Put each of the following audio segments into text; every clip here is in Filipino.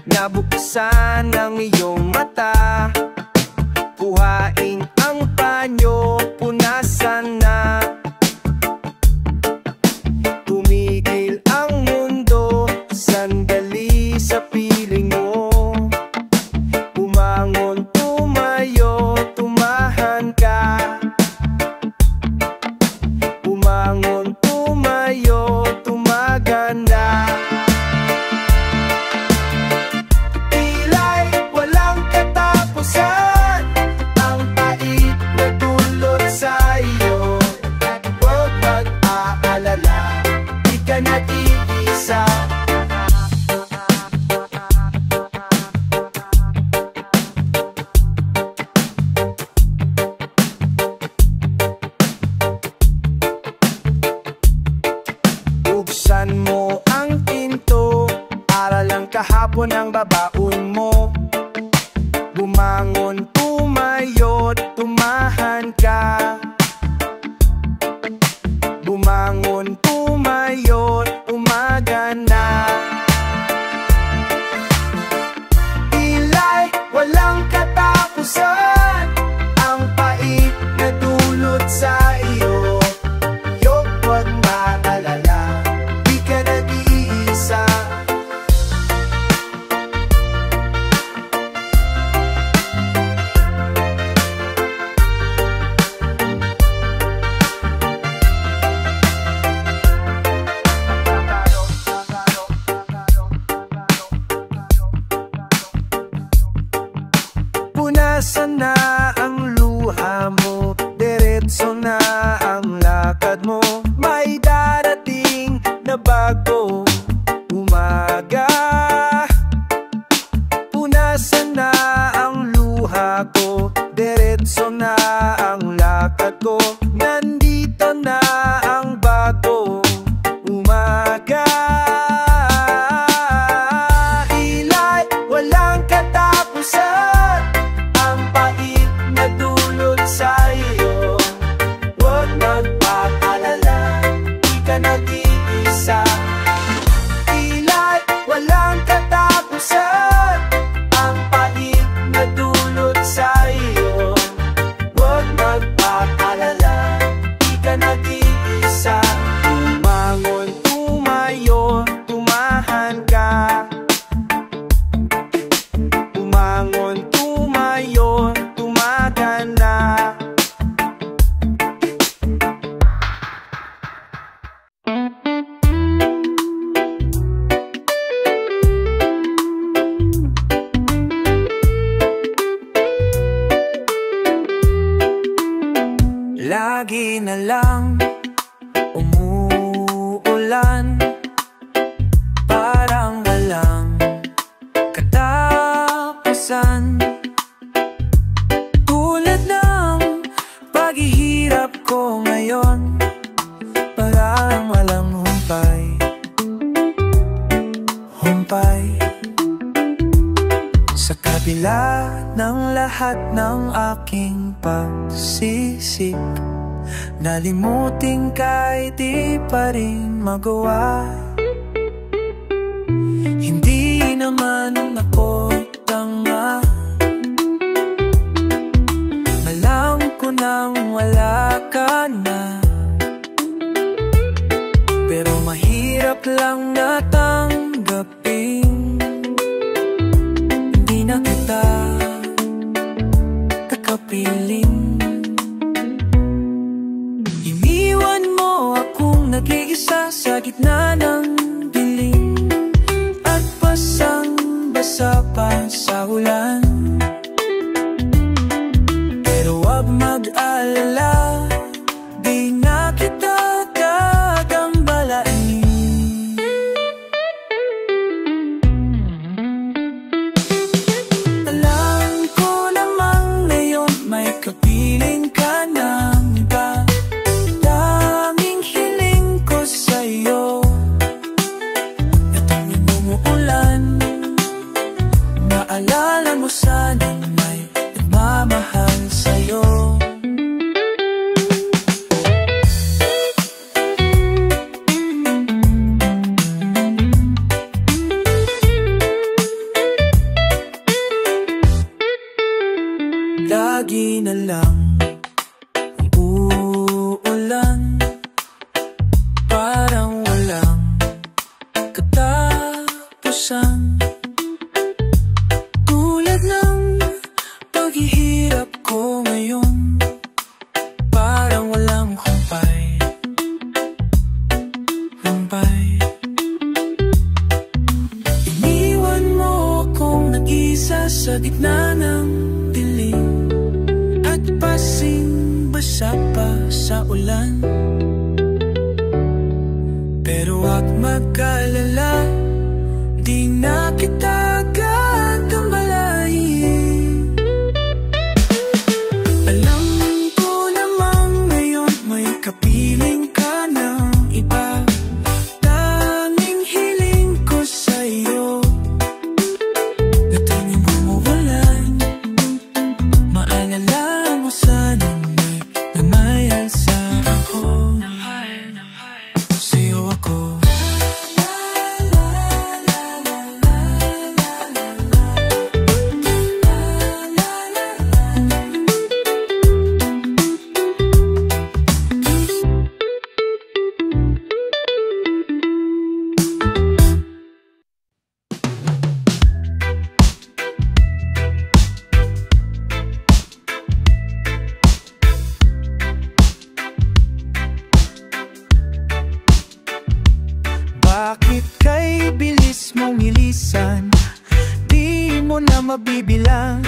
Nabuksan ang iyong mata, kuhain ang panyo, punasan na. Tumigil ang mundo, sandali sa piling mo. Umangon, tumayo, tumahan ka. Umangon, tumayo, tumagan na. Buksan mo ang pinto, aral ang kahapon ang babaon mo. Bumangon, tumayo, tumahan ka. Bumangon, tumayo, umaga na. Ila'y walang katapusan, ang pait na dulot sa iyo. Yung huwag maalala, di ka nag-iisa. Punasan na ang luha mo, diretso na ang lakad mo. May darating na bago umaga. Punasan na ang luha ko, diretso na ang lakad ko. Nandito na ang bago umaga. Ila'y walang katapusan, ang pait na dulot sa iyo. Huwag magpaalala, di ka nag-iisa. Ila'y walang katapusan, ang pait na dulot sa iyo. Huwag magpaalala, di ka nag-iisa. Umangon, tumayo, tumahan ka. Umangon, tumayo, tumaga na. Lagi na lang umuulan, parang walang katapusan. Tulad ng paghihirap ko ngayon, parang walang humpay. Humpay. Sa kabila ng lahat ng aking pagsisik, nalimutin kahit di pa rin magawa. Hindi naman ako tanga, alam ko nang wala ka na. Pero mahirap lang natanggapin, hindi na kita kakapiling. Iniwan mo akong nag-iisa sa gitna ng lagi na lang ang uulan, parang walang katapusan. Tulad ng paghihirap ko ngayon, parang walang humpay. Iniwan mo akong nag-isa sa gitna ng dilim, at pasing basa pa sa ulan. Pero wag mag-alala, di na kita gagambalain. Alam ko namang ngayon may kapiling ka ng iba. Tanging hiling ko sa'yo na tuwing bumubulan, maalala mo sanang may alsa ako. Sa'yo ako. Bakit kay bilis mong ilisan? Di mo na mabibilang.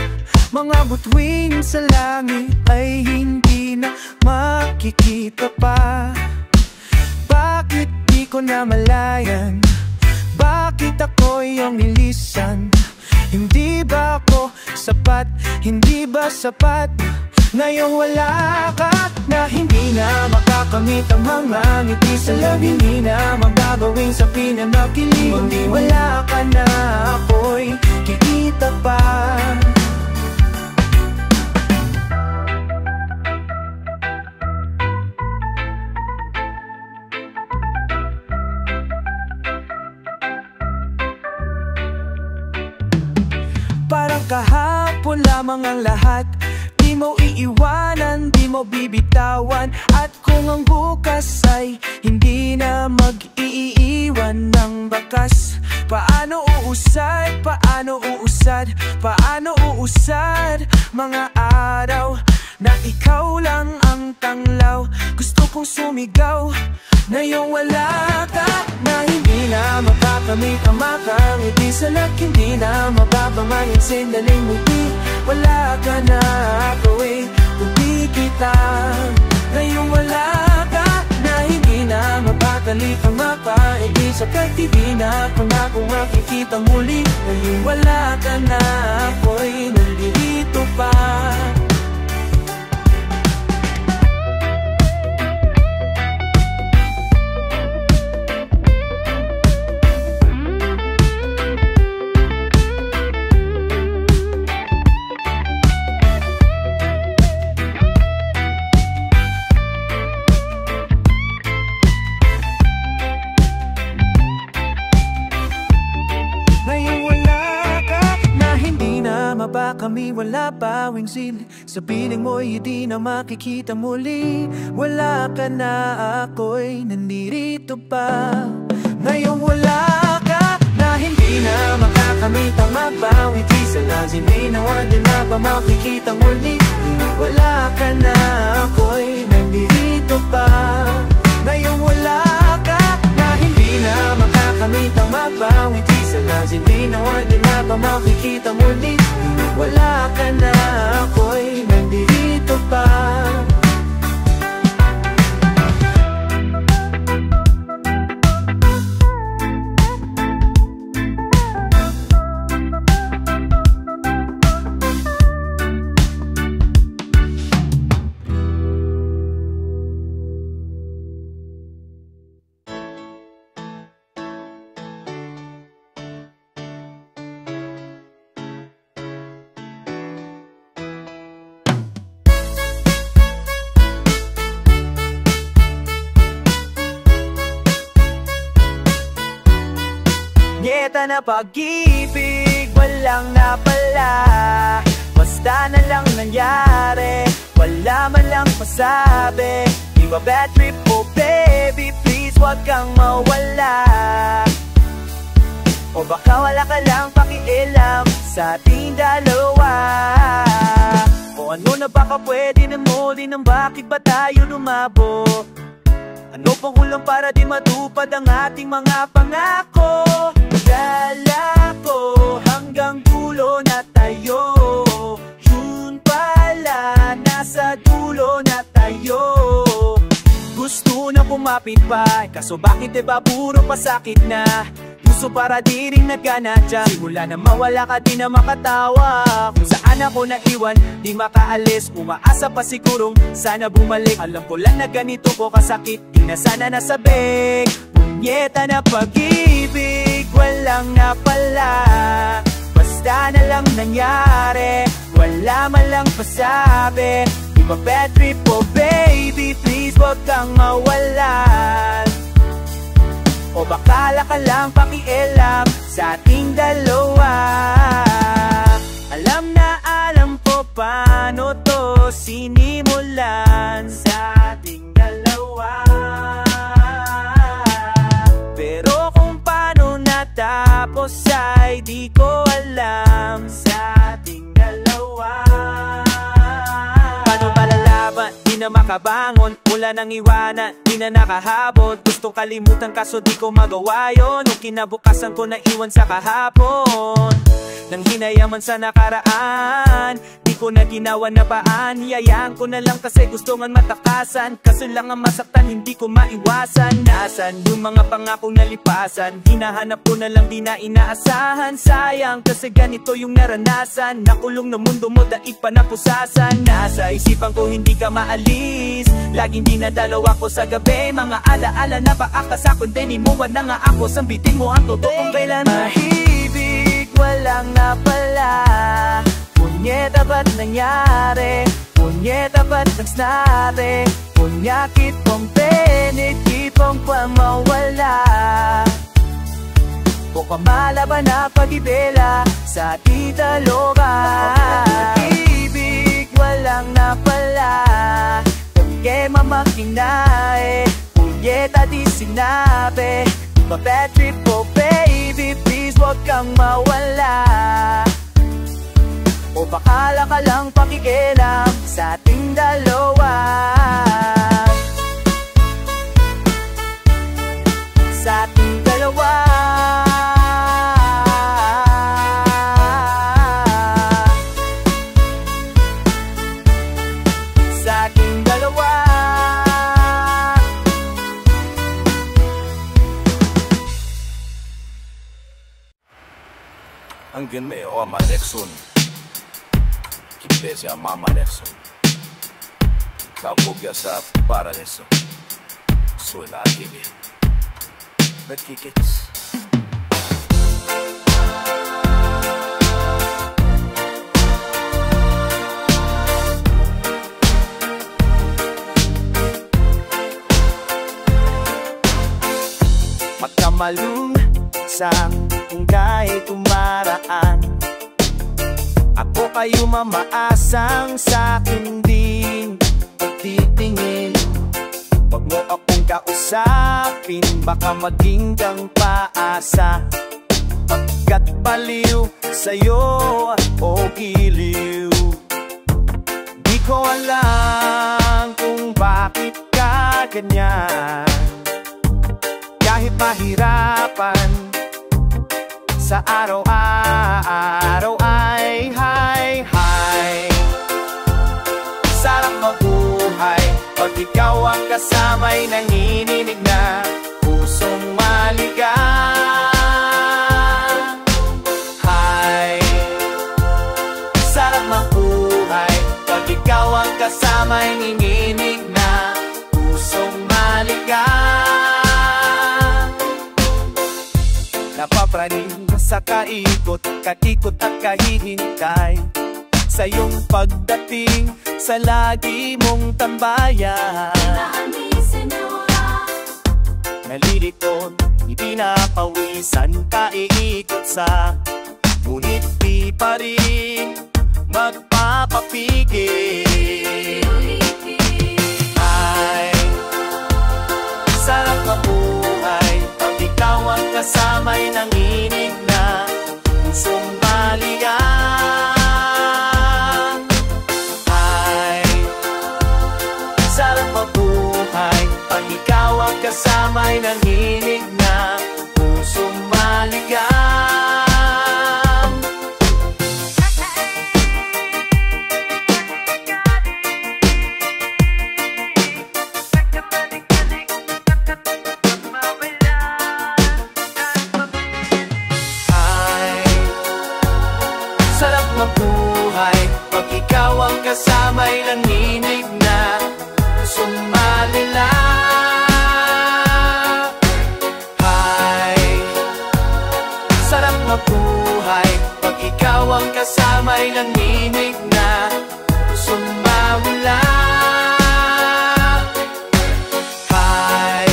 Mga butuin sa langit ay hindi na makikita pa. Bakit di ko na malayan? Bakit ako iyong nilisan? Hindi ba ako sapat? Hindi ba sapat? Ngayong wala ka na, hindi na makakamit ang mga ngiti sa love. Hindi na magagawin sa pinanakilig. Kundi wala ka na, ako'y kikita pa. Parang kahapon lamang ang lahat. Di mo iiwanan, di mo bibitawan. At kung ang bukas ay hindi na mag-iiwan ng bakas, paano uusad, paano uusad, paano uusad mga araw na ikaw lang ang tanglaw. Gusto kong sumigaw, ngayong wala ka na, hindi na makakamit ang makangiti sa lag. Hindi na mababangan yung sindaling muti. Wala ka na, ako'y hindi kita. Ngayong wala ka na, hindi na mapakalik ang mapaibig sa pag-TV na kung ako makikita muli. Ngayong wala ka na, ako'y nalilito pa. Ba kami wala pawing sili, sa piling mo'y hindi na makikita muli. Wala ka na, ako'y nandito pa. Ngayong wala ka na, hindi na makakamit ang mabawang ngiti sa lazim. Hindi na wala na ba makikita muli. Wala ka na, ako'y nandito pa. Ngayong wala ka na, hindi na makakamit ang mabawang ngiti sa lazim. Hindi na wala na ba makikita muli. Wala ka na, ako'y nandito pa. Dieta na pag-ibig, walang napala. basta na lang nangyari, wala man lang masabi. Di ba bad trip, oh baby, please wag kang mawala. O baka wala ka lang pakialam sa ating dalawa. O ano na baka pwede na mo din ang bakit ba tayo lumabo? Ano pang kulang para di matupad ang ating mga pangako? Dala ko hanggang dulo na tayo, yun pala nasa dulo na tayo. Gusto na kumapit pa, kaso bakit diba puro pasakit na? Puso para di rin nagkanadya, simula na mawala ka di na makatawa. Kung saan ako naiwan, di makaalis, umaasa pa sigurong sana bumalik. Alam ko lang na ganito ko kasakit, di na sana nasabik. Punyeta na pag-ibig, walang napala, basta na lang nangyari, wala man lang pasabi. Di ba bad trip, oh baby, please wag kang mawalan. O bakala ka lang pakialam sa ating dalawa. Alam ko paano to sinimulan sa ating dalawa, pero kung paano natapos ay di ko alam sa ating dalawa. Paano malalaman? Di na makabangon, mula nang iwanan, di na nakahabol. Gustong kalimutan kaso di ko magawa yun. Nung kinabukasan ko naiwan sa kahapon, nang hinayaman sa nakaraan, di ko na ginawa na paan. Hiyayaan ko na lang kasi gusto nga matakasan, kaso lang ang masaktan hindi ko maiwasan. Nasaan yung mga pangakong nalipasan? Hinahanap ko na lang di na inaasahan. Sayang kasi ganito yung naranasan, nakulong na mundo mo daig pa napusasan. Nasa isipan ko hindi ka maalis, laging dinadalaw ako sa gabi. Mga alaala na paakas ako, dinimuwan na nga ako. Sambitin mo ang totoong kailan mahibig, walang napala. Punyeta ba't nangyari? Punyeta ba't nagsnari? Punyakit pong penit, di pong pamawala. O kamala ba na pag-ibela sa titaloga? Ibig, walang napala, pagke mamakinae. Punyeta di sinabi, ba bad trip, oh baby, please wag kang mawala. O bakala ka lang pakikialam sa ating dalawa, sa ating dalawa. Sa ating dalawa. Angin me o ama Nexon, kimbezi ya mama Nexon, kabugya sa paradiso, suela akibi, bekikits. Magkamalung sa kung kahit umaraan, ako kayo mamaasang sa'kin din pagtitingin. Wag mo akong kausapin, baka maging kang paasa. Pagkat baliw sa'yo o giliw, di ko alam kung bakit ka ganyan. Kahit mahirapan sa araw-araw ay hi. Sarap mabuhay pag ikaw ang kasama'y nanginginig na pusong maligaw. Hi, sarap mabuhay pag ikaw ang kasama'y nanginginig na pusong maligaw. Napapraning sa kaikot at kahihintay sa iyong pagdating sa lagi mong tambayan. Nalilikot, hindi napawisan, kaiikot sa ngunit di pa rin magpapapigil. Ay, sarap mabuhay pag ikaw ang kasama'y nanginig na pusong balikan. Ay, sarap mabuhay pag ikaw ang kasama'y nanginig na pusong balikan. Mabuhay pag ikaw ang kasama'y nanginig na sumalila. Ay, sarap mabuhay pag ikaw ang kasama'y nanginig na sumawala. Ay,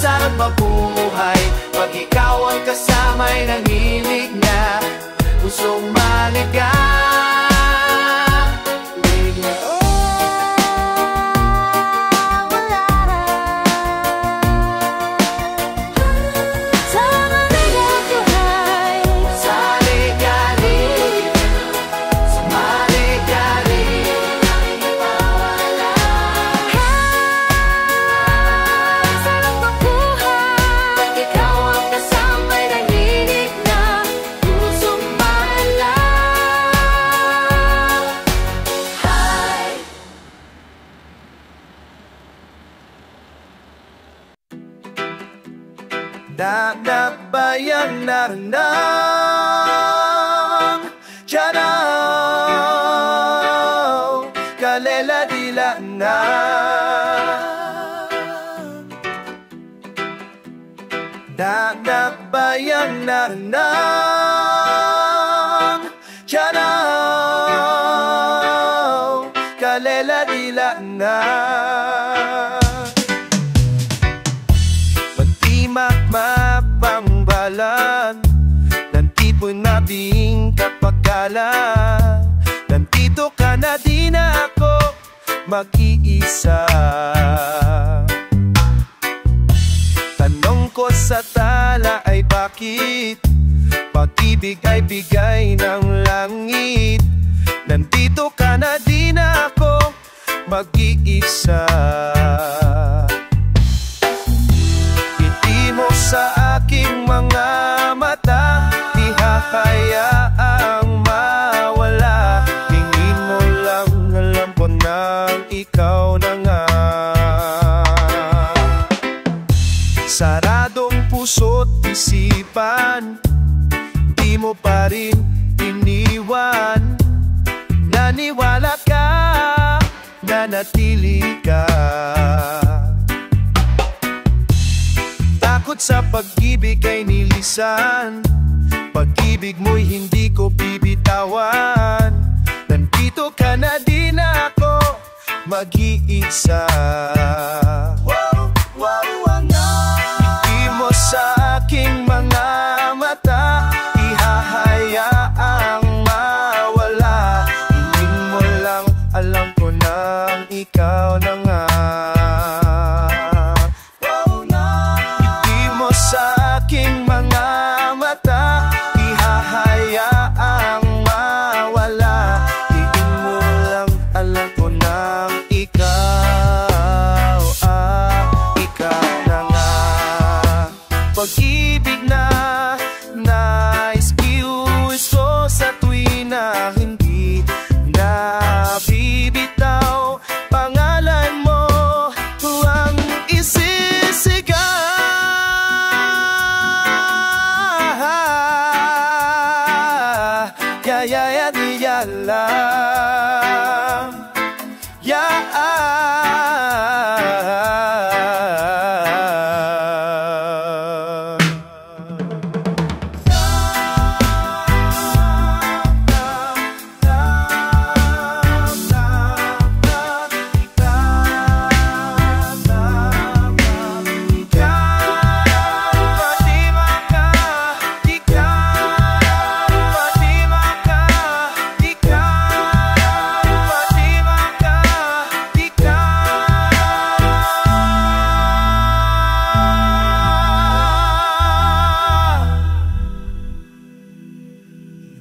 sarap mabuhay pag ikaw ang kasama'y nanginig na pusong maligaw. Bayang naranang Charaw Kalela dila na bayang naranang Charaw Kalela dila na Mapangbalan nandito nabing kapagala. Nandito ka na di na ako mag-iisa. Tanong ko sa tala ay bakit pag-ibig ay bigay ng langit. Nandito ka na di na ako mag-iisa. Mo sa aking mga mata, di hahayaang mawala. Tingin mo lang, alam ko nang ikaw na nga. Saradong puso't isipan, di mo pa rin iniwan. Naniwala ka, nanatili ka. Takot sa pag-ibig ay nilisan. Pag-ibig mo'y hindi ko bibitawan. Nandito ka na di na ako mag-iisa. Hindi mo sa aking mga mata ihahayaang mawala. Hindi mo lang, alam ko nang ikaw na nga. Sa aking mga mata ihahayaang mawala. Tingin mo lang, alam ko nang ikaw ikaw na nga. Pag-ibig na nais ko sa tuwi na hindi nabibitaw. Pangalan mo ang isisigaw. Ya di ya la ya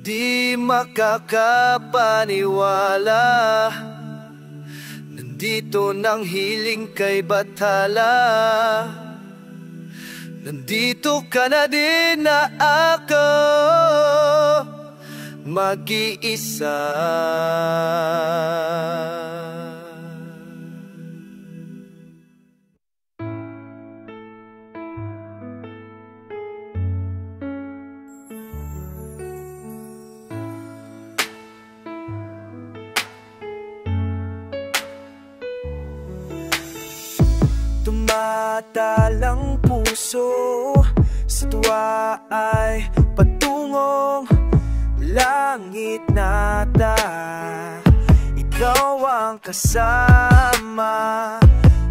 Di makakapaniwala, nandito nang hiling kay Bathala. Nandito ka na din na ako mag-iisa. Tumatalang puso sa tuwa ay patungong langit nata. Ikaw ang kasama,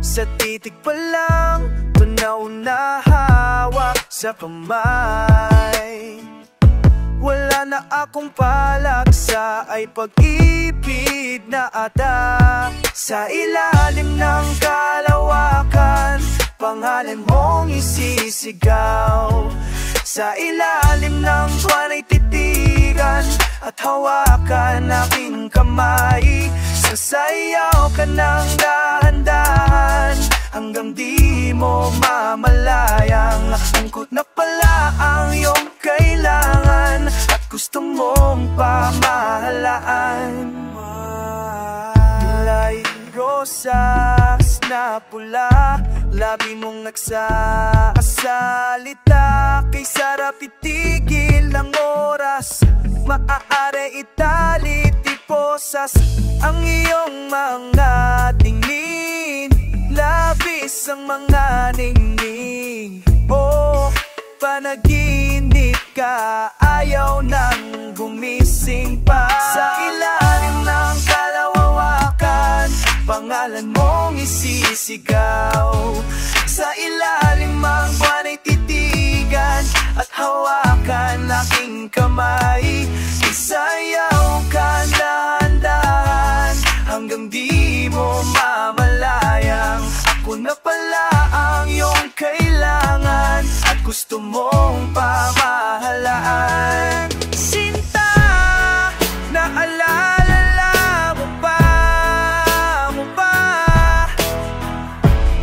sa titig pa lang tunaw na hawak sa kamay. Wala na akong palaksa, ay pag-ibig na ata. Sa ilalim ng kalawakan, pangalan mong isisigaw. Sa ilalim ng buwan ay titigan at hawakan aking kamay. Sasayaw ka ng dahan-dahan hanggang di mo mamalayang angkot na pala ang iyong kailangan at gusto mong pamahalaan. Kulay rosas na pula, labi mong nagsasalita. Kay sarap itigil ang oras, maaari italit iposas ang iyong mga tingin. Labis ang mga ningning, oh, panaginip ka, ayaw nang gumising pa. Sa ilalim ng kalawakan, pangalan mong isisigaw. Sa ilalim ang buwan ay titigan at hawakan aking kamay. Isayaw ka dahan-dahan hanggang di mo mamalayang ako na pala ang iyong kailangan at gusto mong pamahalaan. Sinta, naalala mo ba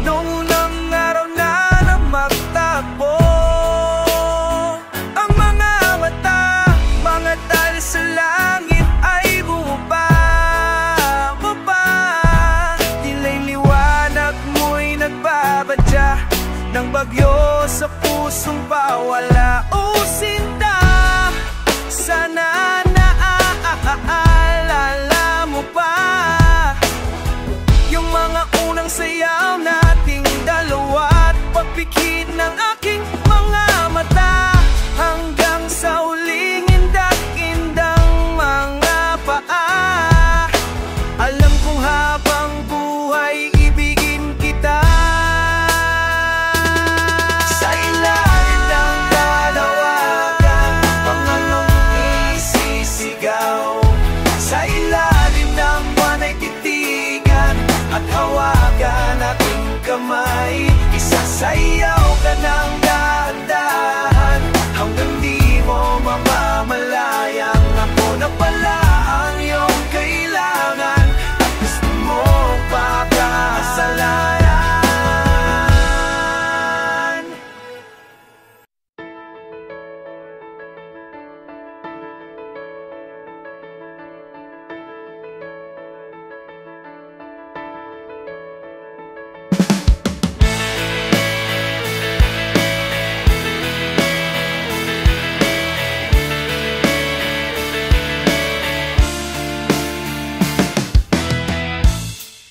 nung unang araw na magtagpo? Ang mga mata, mga tala sa langit ay bumaba. Tila'y liwanag mo'y nagbabadya ng bagyo sa pusong pawala. O sinta, sana naaalala mo pa yung mga unang sayaw nating dalawa at pagpikit ng aking mga mata hanggang sa huling indak-indang mga paa. Alam kong habang buhay ibigin kita. Sa ilalim ng kalawakan, pangalan mong isisigaw. Sa ilalim ng buwan ay titigan at hawakan aking kamay. Isasayaw ka ng dahan-dahan hanggang di mo mamamalayang ako na pala ang iyong kailangan at gusto mong pagkasalayan.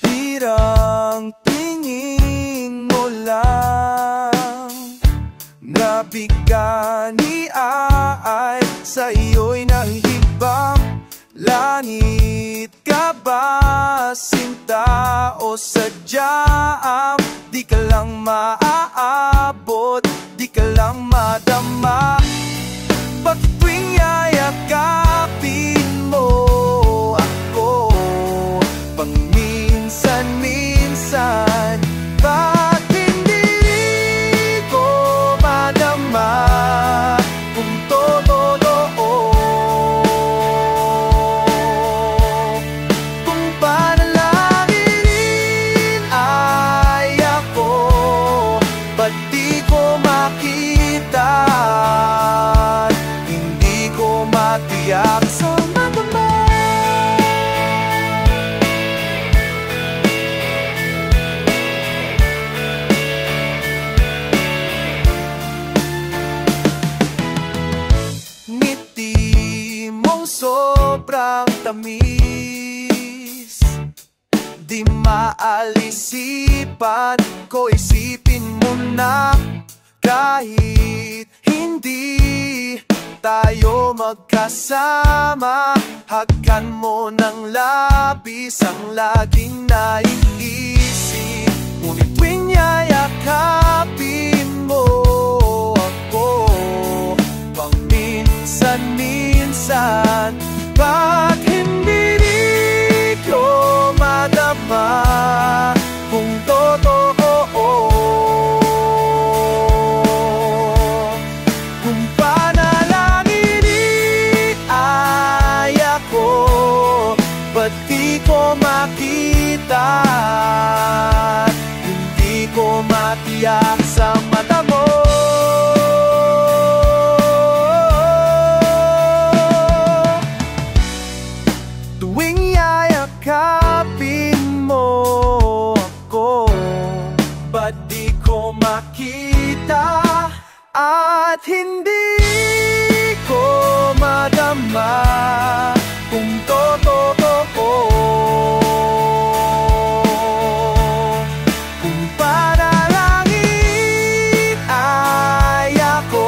Pirang tingin mo lang, nabigani ay sa iyo'y nahibang. Langit ka ba, sinta, o sadyang di ka lang maaabot, di ka lang madama? Pag tuwing yayakapin mo ako, minsan-minsan, ba't hindi ko madama kung totoo? matiyak sa madama. Ngiti mong sobrang tamis, di maalisipan ko, isipin mo na kahit hindi tayo magkasama, hagkan mo ng labis ang laging naiisip. Ngunit tuwing yayakapin mo ako, paminsan-minsan, pag hindi ko madama kung totoo, kung panalangin ay ako, ba't di ko makita, hindi ko matiyak sa mata mo. Tuwing yayakapin mo ako, ba't di ko makita at hindi ko madama kung totoo, kung panalangin ay ako,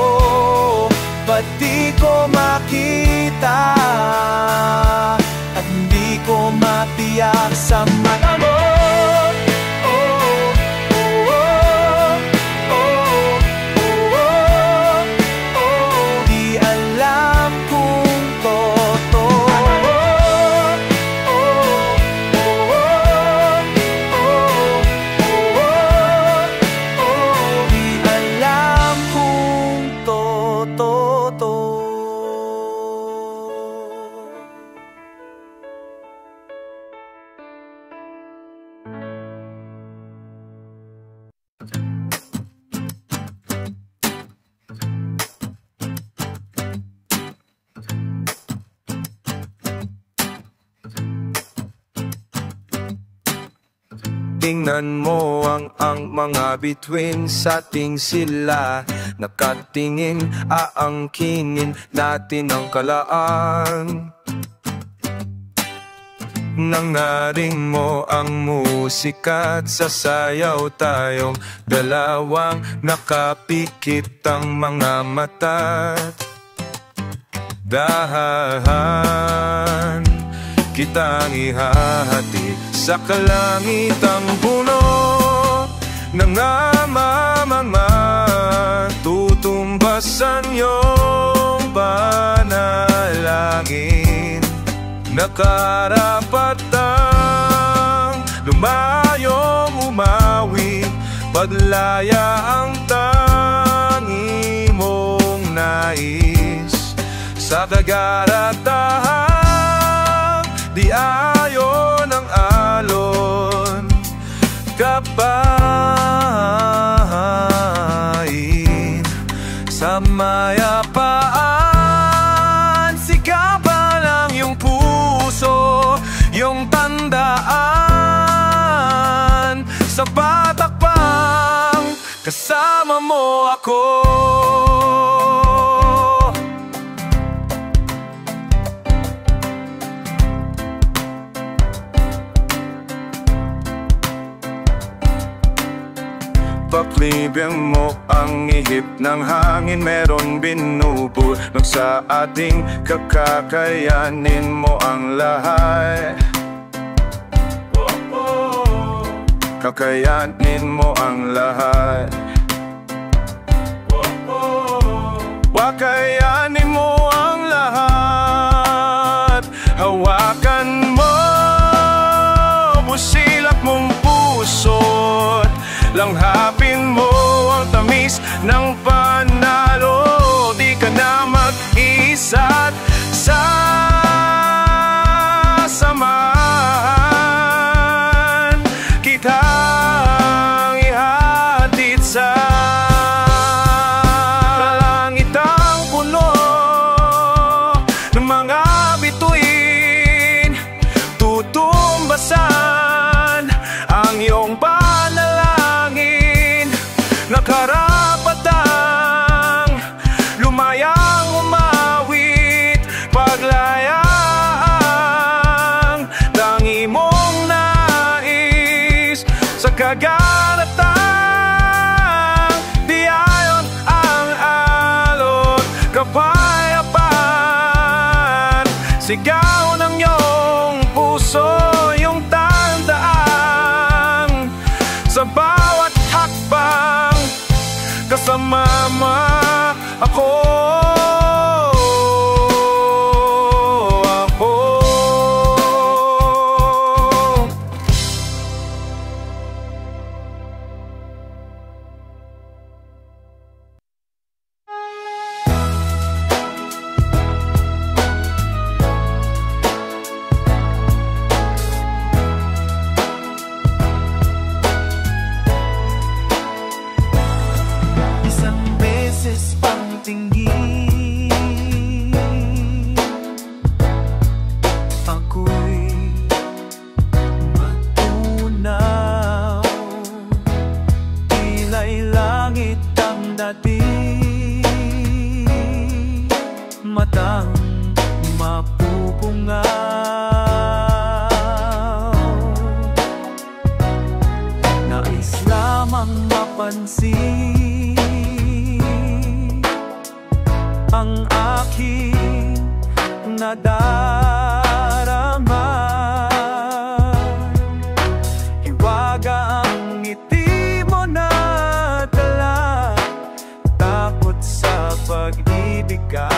ba't di ko makita at hindi ko matiyak sa mata mo. Di alam kung totoo, di alam kung totoo. Tingnan mo ang mga bituin sa ating sila, nakatingin, aangkinin natin ang kalaan. Nangaring mo ang musika at sasayaw tayong dalawang nakapikit ang mga mata. Dahan kitang ihahati sa kalangitang puno ng amamama, tutumbasan iyong panalangin, nakarapatang lumayong umawi, paglaya ang tangi mong nais sa kagaratahan, di ayon ang alon, kapain sa mayapaan, sikapan ang iyong puso, iyong tandaan, sa patakpang kasama mo ako. Paklibyan mo ang ihip ng hangin, meron binubulog sa ating kakakayanin mo ang lahat. Kakayanin mo ang lahat. Wakayanin mo ang lahat. Hawakan mo busilak mong puso't langhapin mo ang tamis ng panalo. Di ka na mag-isa't sasamahan kitang ihatid sa kalangitang puno ng mga Sigaw ng iyong puso yung tandaan. Sa bawat hakbang kasama ako. Matang mapupungaw, nais lamang mapansin ang aking nadarama. Hiwaga ang ngiti mo na tala, takot sa pag-ibig ka.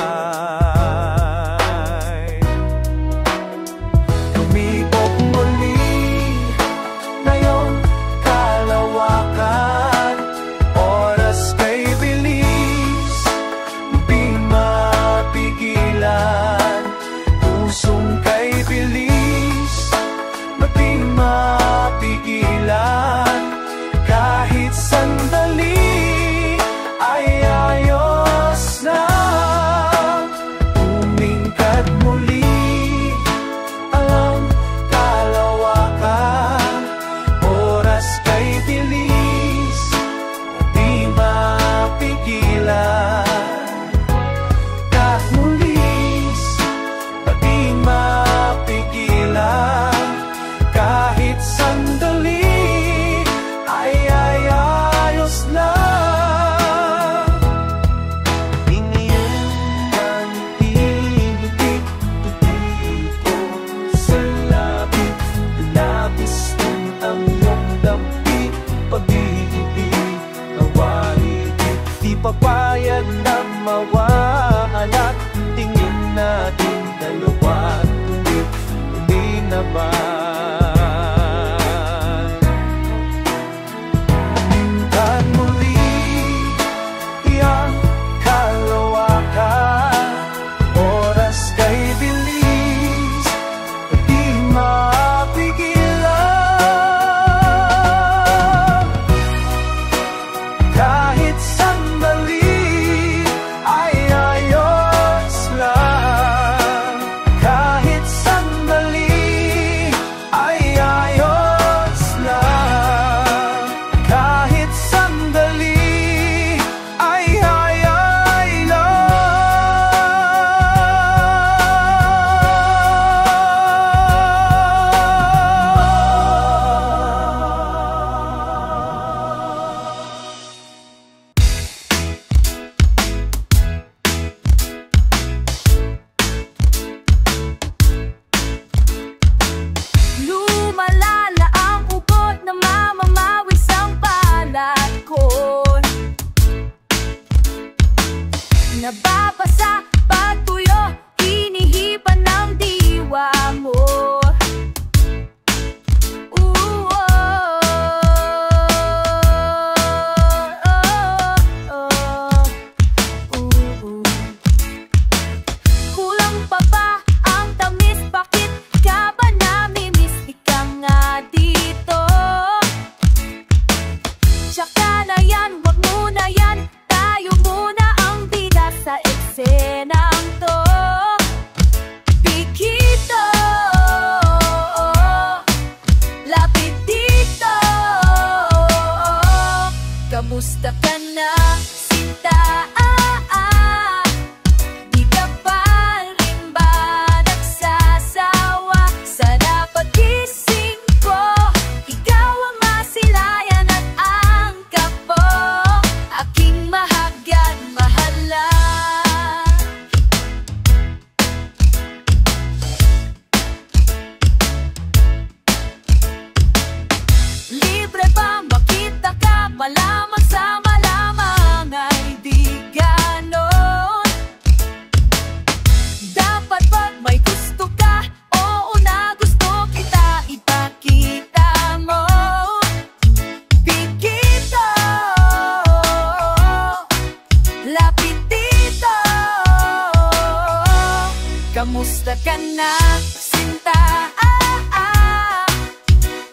Kamusta ka na, sinta?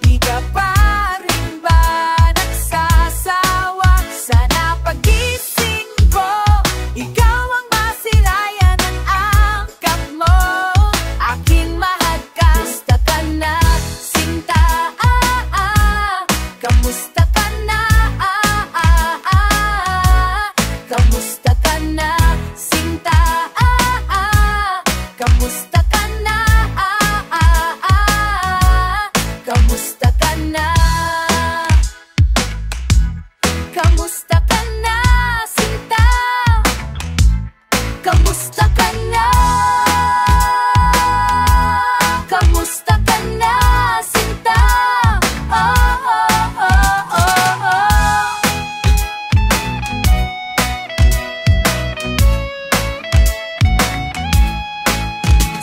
Di ka pa rin ba nagsasawa? Sana pagising ko, ikaw ang masilayan ng angkat mo. Aking mahal ka. Kamusta ka na, sinta? Kamusta ka na? Kamusta ka na, sinta? Kamusta ka na? Kamusta ka na? Kamusta ka na, sinta? Kamusta ka na? Kamusta ka na, sinta?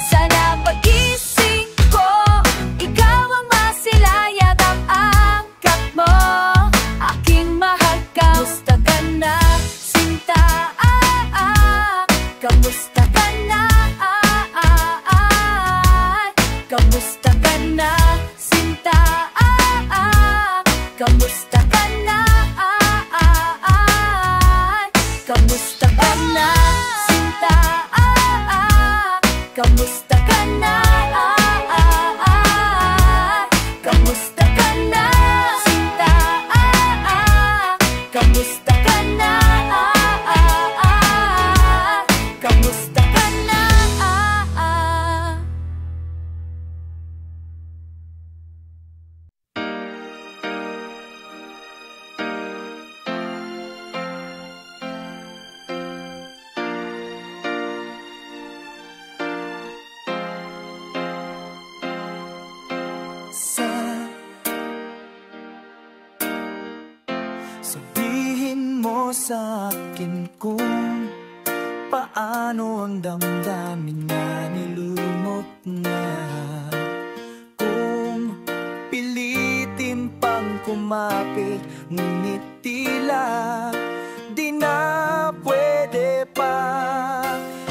Sana pagising ko, ikaw ang masilayat ang angkat mo. Aking mahal ka. Kamusta ka na, sinta? Kamusta ka na? Kamusta ka na, sinta? Kamusta ka na? Kamusta ka na, sinta? Kamusta ka na? Kamusta ka na, sinta? Kamusta ka na? Kamusta ka na? Sabihin mo sa akin kung paano ang damdamin na nilumot na. Kung pilitin pang kumapit, ngunit tila di na pwede pa.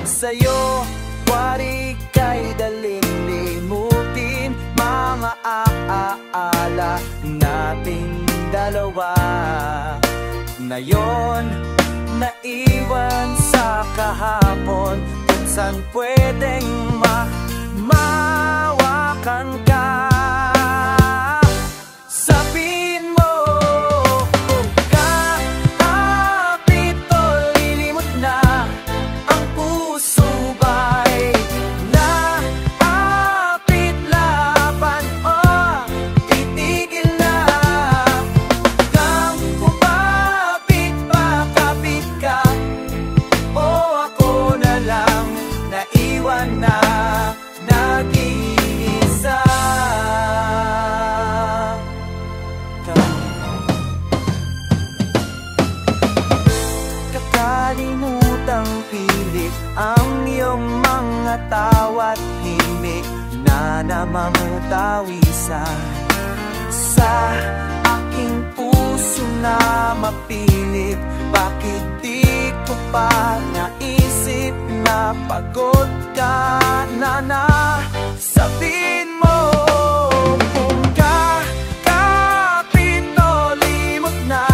Sa'yo, wari kay daling limutin mga aala nating dalawa. Ngayon, naiwan sa kahapon, kung saan pwedeng mawakan ka. Sabihin mo kung kahapit o lilimot na ang puso ba'y naapit laban o titigil na. Kang kumapit pa, kapit ka, o ako na lang naiwan na nag-iisa. Kakalimutang pilit ang iyong mga tawa't himik na namamutawisan sa aking puso na mapilit. Bakit di ko pa naisip na pagod ka na? Sabihin mo kung kakapit o limot na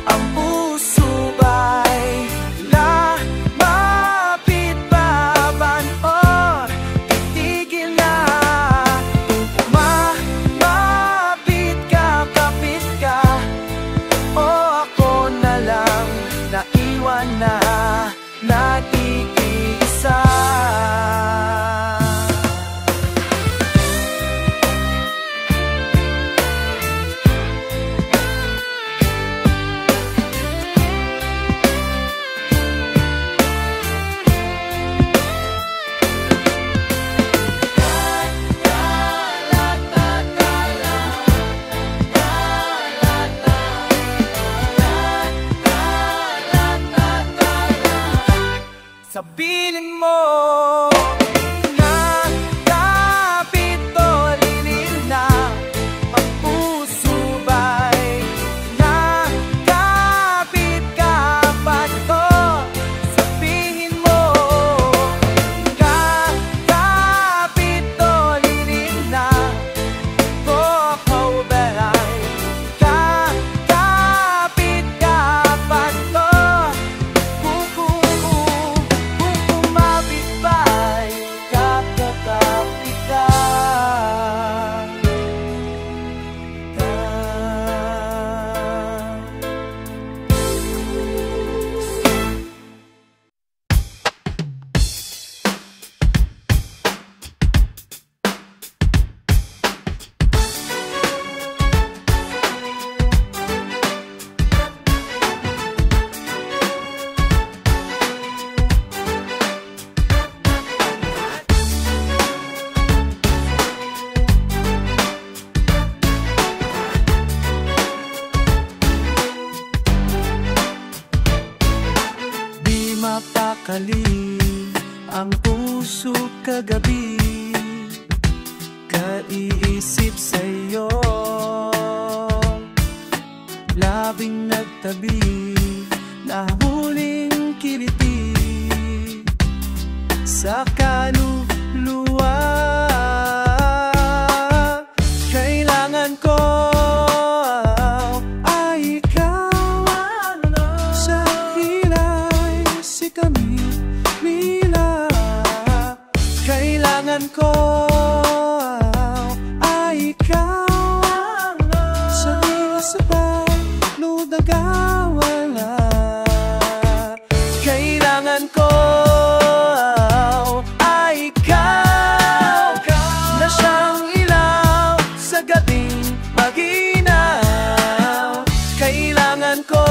ang puso ba'y lumapit baban o titigil na. Kung kumapit ka, kapit ka, o ako na lang naiwan na nag-iisa. gabi, kaiisip sa'yo, labing nagtabi, nahuling kiliti sa kaluluwa. Kailangan ko ay ikaw, sa hilay si Camila. Kailangan ko ay ikaw, sa sabay no nagawala. Kailangan ko ay ikaw, na siyang ilaw sa gabing maginaw. Kailangan ko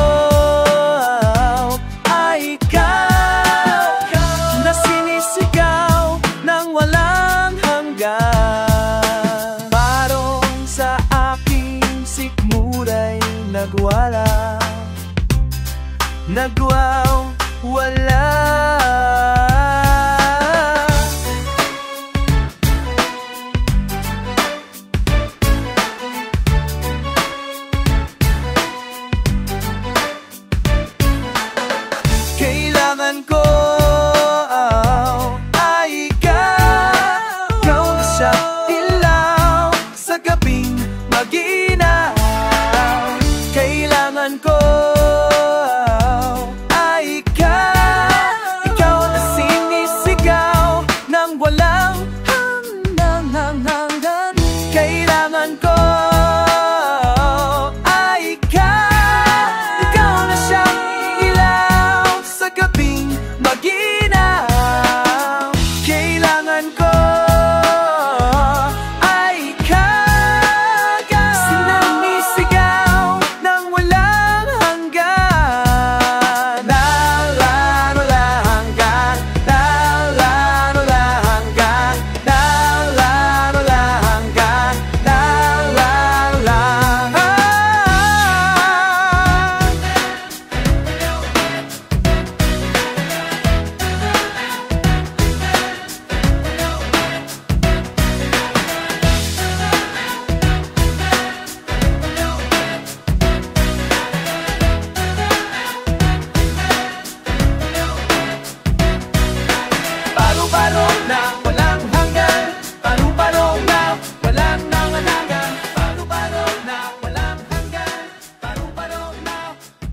ay ikaw, na sinisigaw ng walang hanggan. Parang sa aking sikmura'y nagwala, nagwawala. Kailangan ko ay ikaw, ikaw na siya ilaw sa gabing maginaw. Kailangan ko ay ikaw, ikaw na sinisigaw ng walang hanggan. Kailangan ko ay ikaw, ikaw na siyang ilaw sa gabing maginaw. Kailangan ko ay ikaw, sinamisigaw ng walang hanggan. Nalan walang hanggan, nalan walang hanggan, nalan walang hanggan, nalan walang Paru-parong na walang hanggan, paru-parong na walang nanganangan, paru-parong na walang hanggan, paru-parong na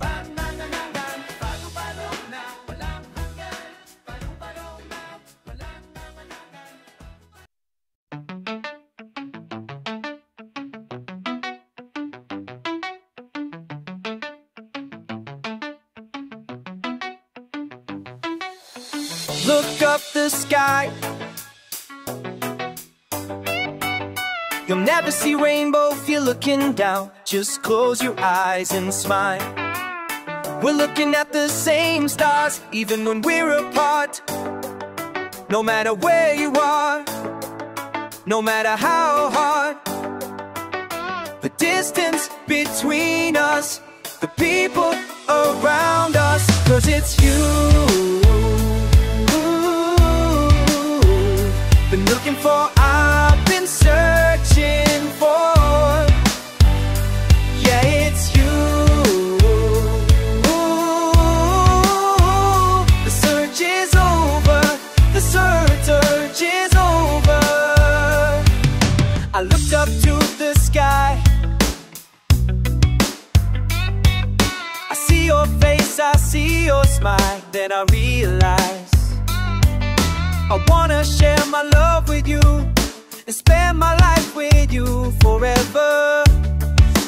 pananganangan, paru-parong na walang hanggan, paru-parong na walang nanganangan. Look up the sky, you'll never see rainbow if you're looking down. Just close your eyes and smile. We're looking at the same stars, even when we're apart. No matter where you are, no matter how hard the distance between us, the people around us, 'cause it's you. Been looking for, I've been searching for. Yeah, it's you. The search is over, the search is over. I looked up to the sky, I see your face, I see your smile. Then I realize I wanna share my love with you and spend my life with you forever.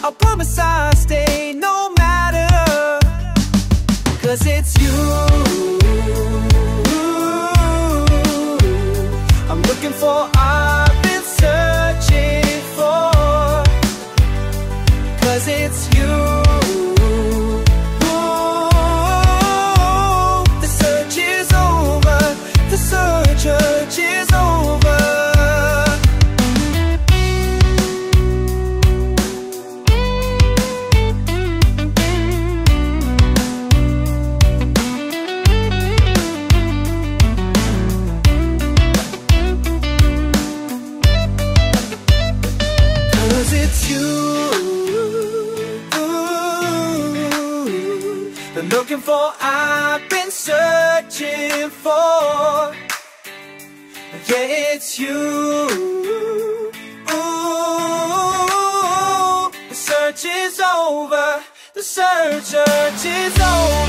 I promise I'll stay no matter, 'cause it's you. I'm looking for, I've been searching for, 'cause it's you. The search is over, the search is over. for, I've been searching for. Yeah, it's you. Ooh, the search is over. The search is over.